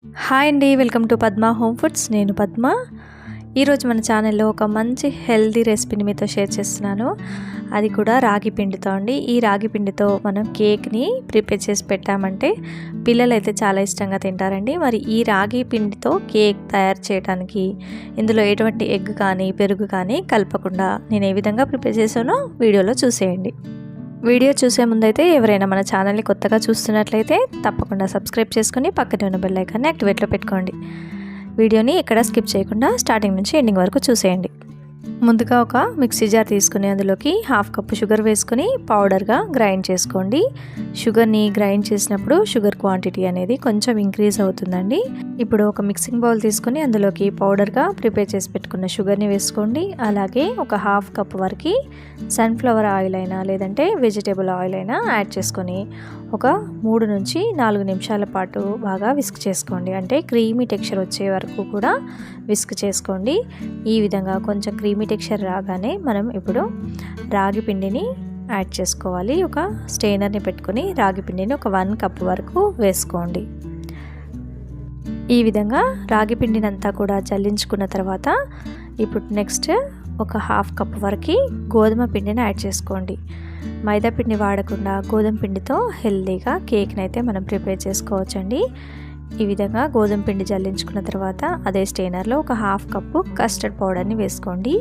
Hi అండి, welcome to Padma home foods. నేను పద్మ. ఈరోజు మన ఛానల్లో ఒక మంచి హెల్దీ రెసిపీని మీతో షేర్ చేస్తున్నాను. అది కూడా రాగి పిండితో అండి. ఈ రాగి పిండితో మనం కేక్ని ప్రిపేర్ చేసి పెట్టామంటే పిల్లలు అయితే చాలా ఇష్టంగా తింటారండి. మరి ఈ రాగి పిండితో కేక్ తయారు చేయడానికి ఇందులో ఎటువంటి ఎగ్ కానీ పెరుగు కానీ కలపకుండా నేను ఏ విధంగా ప్రిపేర్ చేశానో వీడియోలో చూసేయండి. వీడియో చూసే ముందైతే ఎవరైనా మన ఛానల్ని కొత్తగా చూస్తున్నట్లయితే తప్పకుండా సబ్స్క్రైబ్ చేసుకొని పక్కనే ఉన్న బెల్ ఐకాన్ని యాక్టివేట్లో పెట్టుకోండి. వీడియోని ఎక్కడ స్కిప్ చేయకుండా స్టార్టింగ్ నుంచి ఎండింగ్ వరకు చూసేయండి. ముందుగా ఒక మిక్సీ జార్ తీసుకుని అందులోకి 1/2 కప్పు షుగర్ వేసుకొని పౌడర్గా గ్రైండ్ చేసుకోండి. షుగర్ని గ్రైండ్ చేసినప్పుడు షుగర్ క్వాంటిటీ అనేది కొంచెం ఇంక్రీజ్ అవుతుందండి. ఇప్పుడు ఒక మిక్సింగ్ బౌల్ తీసుకొని అందులోకి పౌడర్గా ప్రిపేర్ చేసి పెట్టుకున్న షుగర్ని వేసుకోండి. అలాగే ఒక 1/2 కప్పు వరకు సన్ఫ్లవర్ ఆయిల్ అయినా లేదంటే వెజిటేబుల్ ఆయిల్ అయినా యాడ్ చేసుకొని ఒక 3 నుంచి 4 నిమిషాల పాటు బాగా విస్క్ చేసుకోండి. అంటే క్రీమీ టెక్స్చర్ వచ్చే వరకు కూడా విస్క్ చేసుకోండి. ఈ విధంగా కొంచెం క్రీమీ టెక్స్చర్ రాగానే మనం ఇప్పుడు రాగి పిండిని యాడ్ చేసుకోవాలి. ఒక స్టెయినర్ని పెట్టుకొని రాగి పిండిని ఒక 1 కప్ వరకు వేసుకోండి. ఈ విధంగా రాగి పిండిని అంతా కూడా జల్లించుకున్న తర్వాత ఇప్పుడు నెక్స్ట్ ఒక 1/2 కప్ వరకు గోధుమ పిండిని యాడ్ చేసుకోండి. మైదా పిండి వాడకుండా గోధుమ పిండితో హెల్తీగా కేక్ని అయితే మనం ప్రిపేర్ చేసుకోవచ్చండి. ఈ విధంగా గోధుమ పిండి జల్లించుకున్న తర్వాత అదే స్టెయినర్లో ఒక 1/2 కప్పు కస్టర్డ్ పౌడర్ని వేసుకోండి.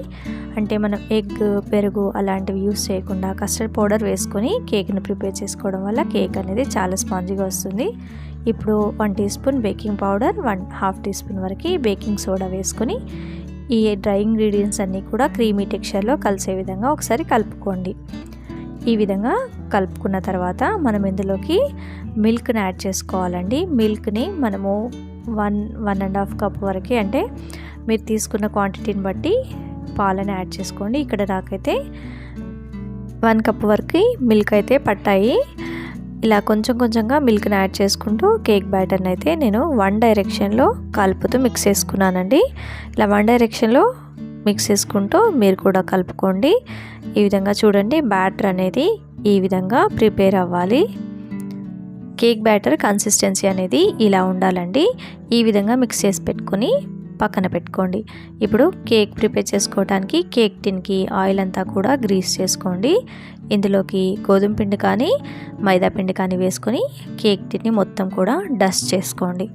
అంటే మనం ఎగ్ పెరుగు అలాంటివి యూస్ చేయకుండా కస్టర్డ్ పౌడర్ వేసుకొని కేక్ని ప్రిపేర్ చేసుకోవడం వల్ల కేక్ అనేది చాలా స్పాంజీగా వస్తుంది. ఇప్పుడు 1 teaspoon baking powder, 1/2 teaspoon వరకు బేకింగ్ సోడా వేసుకొని ఈ డ్రై ఇంగ్రీడియంట్స్ అన్నీ కూడా క్రీమీ టెక్స్చర్లో కలిసే విధంగా ఒకసారి కలుపుకోండి. ఈ విధంగా కలుపుకున్న తర్వాత మనం ఇందులోకి మిల్క్ని యాడ్ చేసుకోవాలండి. మిల్క్ని మనము 1.5 కప్ వరకు, అంటే మీరు తీసుకున్న క్వాంటిటీని బట్టి పాలను యాడ్ చేసుకోండి. ఇక్కడ నాకైతే 1 కప్ వరకు మిల్క్ అయితే పట్టాయి. ఇలా కొంచెం కొంచెంగా మిల్క్ని యాడ్ చేసుకుంటూ కేక్ బ్యాటర్ని అయితే నేను 1 డైరెక్షన్లో కలుపుతూ మిక్స్ చేసుకున్నానండి. ఇలా 1 డైరెక్షన్లో మిక్స్ చేసుకుంటూ మీరు కూడా కలుపుకోండి. ఈ విధంగా చూడండి, బ్యాటర్ అనేది ఈ విధంగా ప్రిపేర్ అవ్వాలి. కేక్ బ్యాటర్ కన్సిస్టెన్సీ అనేది ఇలా ఉండాలండి. ఈ విధంగా మిక్స్ చేసి పెట్టుకొని పక్కన పెట్టుకోండి. ఇప్పుడు కేక్ ప్రిపేర్ చేసుకోవడానికి కేక్ టిన్కి ఆయిల్ అంతా కూడా గ్రీస్ చేసుకోండి. ఇందులోకి గోధుమ పిండి కానీ మైదా పిండి కానీ వేసుకొని కేక్ టిన్ని మొత్తం కూడా డస్ట్ చేసుకోండి.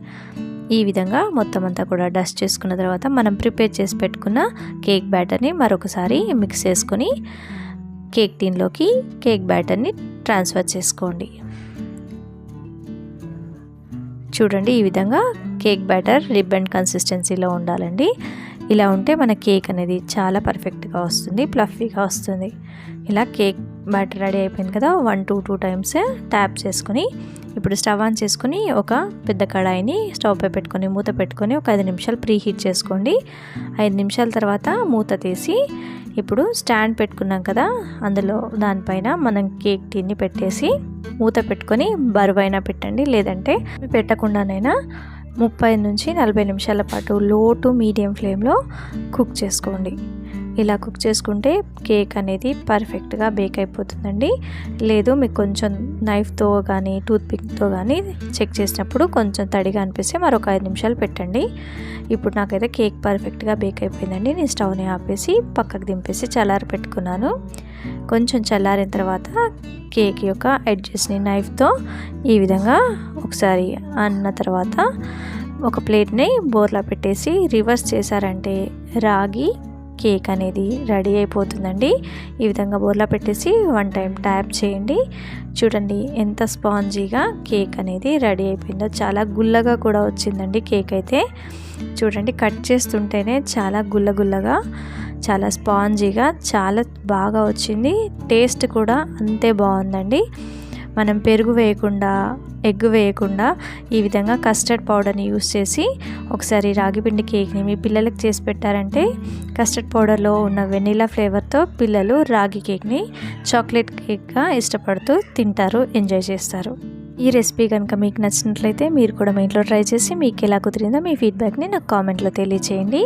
ఈ విధంగా మొత్తం అంతా కూడా డస్ట్ చేసుకున్న తర్వాత మనం ప్రిపేర్ చేసి పెట్టుకున్న కేక్ బ్యాటర్ని మరొకసారి మిక్స్ చేసుకొని కేక్ టిన్లోకి కేక్ బ్యాటర్ని ట్రాన్స్ఫర్ చేసుకోండి. చూడండి, ఈ విధంగా కేక్ బ్యాటర్ రిబ్బన్ కన్సిస్టెన్సీలో ఉండాలండి. ఇలా ఉంటే మన కేక్ అనేది చాలా పర్ఫెక్ట్గా వస్తుంది, ప్లఫీగా వస్తుంది. ఇలా కేక్ బ్యాటర్ రెడీ అయిపోయింది కదా, 1 to 2 టైమ్స్ ట్యాప్ చేసుకొని ఇప్పుడు స్టవ్ ఆన్ చేసుకొని ఒక పెద్ద కడాయిని స్టవ్ పై పెట్టుకొని మూత పెట్టుకొని ఒక 5 నిమిషాలు ప్రీ హీట్ చేసుకోండి. 5 నిమిషాల తర్వాత మూత తీసి ఇప్పుడు స్టాండ్ పెట్టుకున్నాం కదా, అందులో దానిపైన మనం కేక్ టిన్ని పెట్టేసి మూత పెట్టుకొని బరువైనా పెట్టండి, లేదంటే పెట్టకుండానైనా 30 నుంచి 40 నిమిషాల పాటు లో టు మీడియం ఫ్లేమ్లో కుక్ చేసుకోండి. ఇలా కుక్ చేసుకుంటే కేక్ అనేది పర్ఫెక్ట్గా బేక్ అయిపోతుందండి. లేదు మీకు కొంచెం నైఫ్తో కానీ టూత్పిక్తో కానీ చెక్ చేసినప్పుడు కొంచెం తడిగా అనిపిస్తే మరొక 5 నిమిషాలు పెట్టండి. ఇప్పుడు నాకైతే కేక్ పర్ఫెక్ట్గా బేక్ అయిపోయిందండి. నేను స్టవ్ని ఆపేసి పక్కకు దింపేసి చల్లారి పెట్టుకున్నాను. కొంచెం చల్లారిన తర్వాత కేక్ యొక్క ఎడ్జెస్ని నైఫ్తో ఈ విధంగా ఒకసారి అన్న తర్వాత ఒక ప్లేట్ని బోర్లా పెట్టేసి రివర్స్ చేశారంటే రాగి కేక్ అనేది రెడీ అయిపోతుందండి. ఈ విధంగా బోర్లా పెట్టేసి 1 టైం ట్యాప్ చేయండి. చూడండి ఎంత స్పాంజీగా కేక్ అనేది రెడీ అయిపోయిందో. చాలా గుల్లగా కూడా వచ్చిందండి కేక్ అయితే. చూడండి, కట్ చేస్తుంటేనే చాలా గుల్లగా చాలా స్పాంజీగా చాలా బాగా వచ్చింది. టేస్ట్ కూడా అంతే బాగుందండి. మనం పెరుగు వేయకుండా ఎగ్ వేయకుండా ఈ విధంగా కస్టర్డ్ పౌడర్ని యూస్ చేసి ఒకసారి రాగిపిండి కేక్ని మీ పిల్లలకి చేసి పెట్టారంటే కస్టర్డ్ పౌడర్లో ఉన్న వెనిలా ఫ్లేవర్తో పిల్లలు రాగి కేక్ని చాక్లెట్ కేక్గా ఇష్టపడుతూ తింటారు, ఎంజాయ్ చేస్తారు. ఈ రెసిపీ కనుక మీకు నచ్చినట్లయితే మీరు కూడా మీ ఇంట్లో ట్రై చేసి మీకు ఎలా కుదిరిందో మీ ఫీడ్బ్యాక్ని నాకు కామెంట్లో తెలియచేయండి.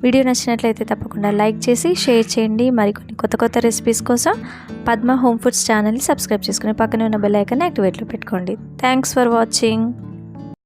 వీడియో నచ్చినట్లయితే తప్పకుండా లైక్ చేసి షేర్ చేయండి. మరికొన్ని కొత్త రెసిపీస్ కోసం పద్మ హోమ్ ఫుడ్స్ ఛానల్ని సబ్స్క్రైబ్ చేసుకుని పక్కనే ఉన్న బెల్ ఐకాన్ని యాక్టివేట్లో పెట్టుకోండి. Thanks for watching.